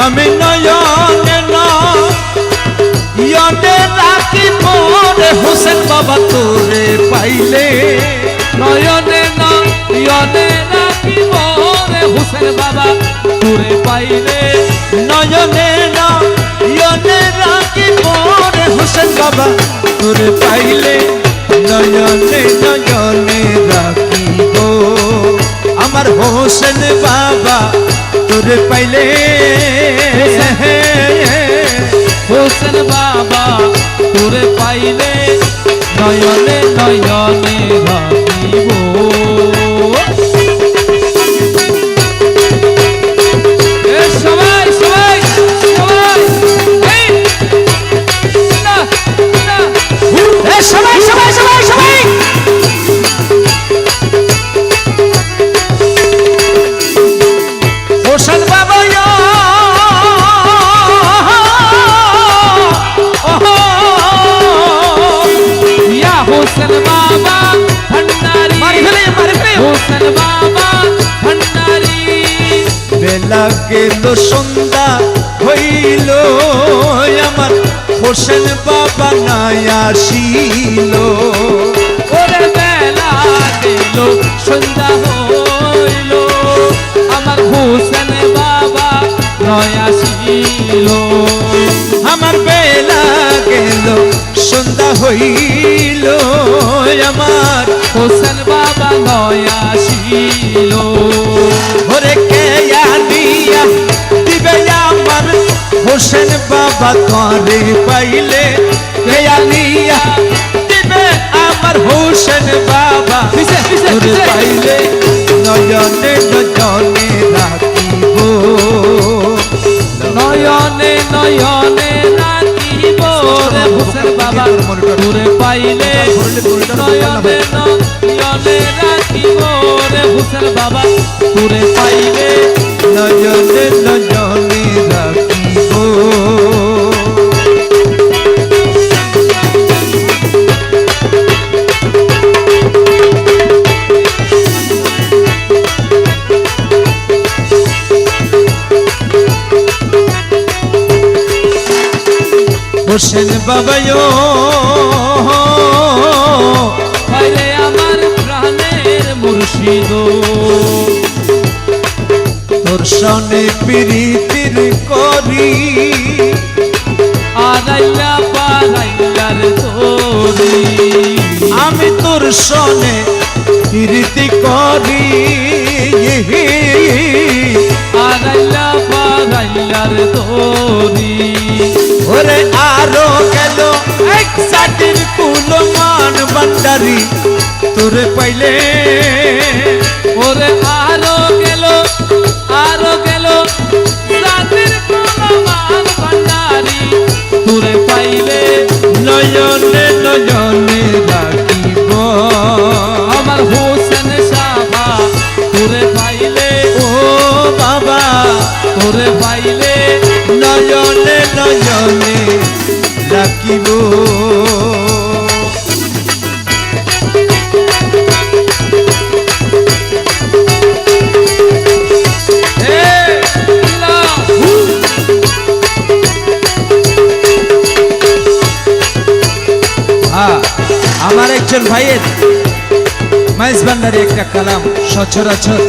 আমি নয়নে নয়নে রাখিব রে হোসেন বাবা তোরে পাইলে নয়নে নয়নে রাখিব রে হোসেন বাবা তোরে পাইলে নয়নে নয়নে রাখিব রে হোসেন বাবা তোরে পাইলে নয়নে নয়নে রাখিব আমার হোসেন বাবা তোরে পাইলে হোসেন বাবা তোরে পাইলে নয়নে নয়নে রাখিব সবাই সবাই সবাই সবাই সবাই সবাই সবাই হোসেন বাবা হোসেন বাবা ভণ্ডারি হোসেন বাবা ভণ্ডারি বেলা গেল সন্ধ্যা হইল আমার হোসেন বাবা নাই আসিল ওরে বেলা গেল সন্ধ্যা হইল আমার হোসেন বাবা নয় আসিল আমার বেলা গেল সন্ধ্যা হইল আমার হোসেন বাবা নয় আসিল ওরে কে আনিয়া দিবে আমার হোসেন বাবা তোরে পাইলে কে আনিয়া দিবে আমার হোসেন বাবা তোরে পাইলে নয়নে নয়নে রাখিব নয়নে নয়নে রাখিব রে হোসেন বাবা তোরে পাইলে নয়নে নয়নে রাখিব রে হোসেন বাবা তোরে পাইলে নয়নে নয়নে রাখিব হোসেন বাবায়ো পাইলে আমার প্রাণের মুর্শিদ তোর সনে প্রীতির করি আদাইলা পারাইলার তোরি আমি তোর সনে প্রীতি করি আদাইলা পারাইলার তোরি ওরে আরো গেল এক সাটির কুলমান ভান্ডারি তোরে পাইলে ওরে আরো গেল রাতের কুলমান ভান্ডারি তোরে পাইলে নয়নে নয়নে রাখিব আমার হোসেন সাবা তোরে পাইলে ও বাবা তোরে পাইলে নয়নে নয়নে রাখিব আমার একজন ভাইয়ের মাইজ ভান্ডারি একটা কালাম সচরাচর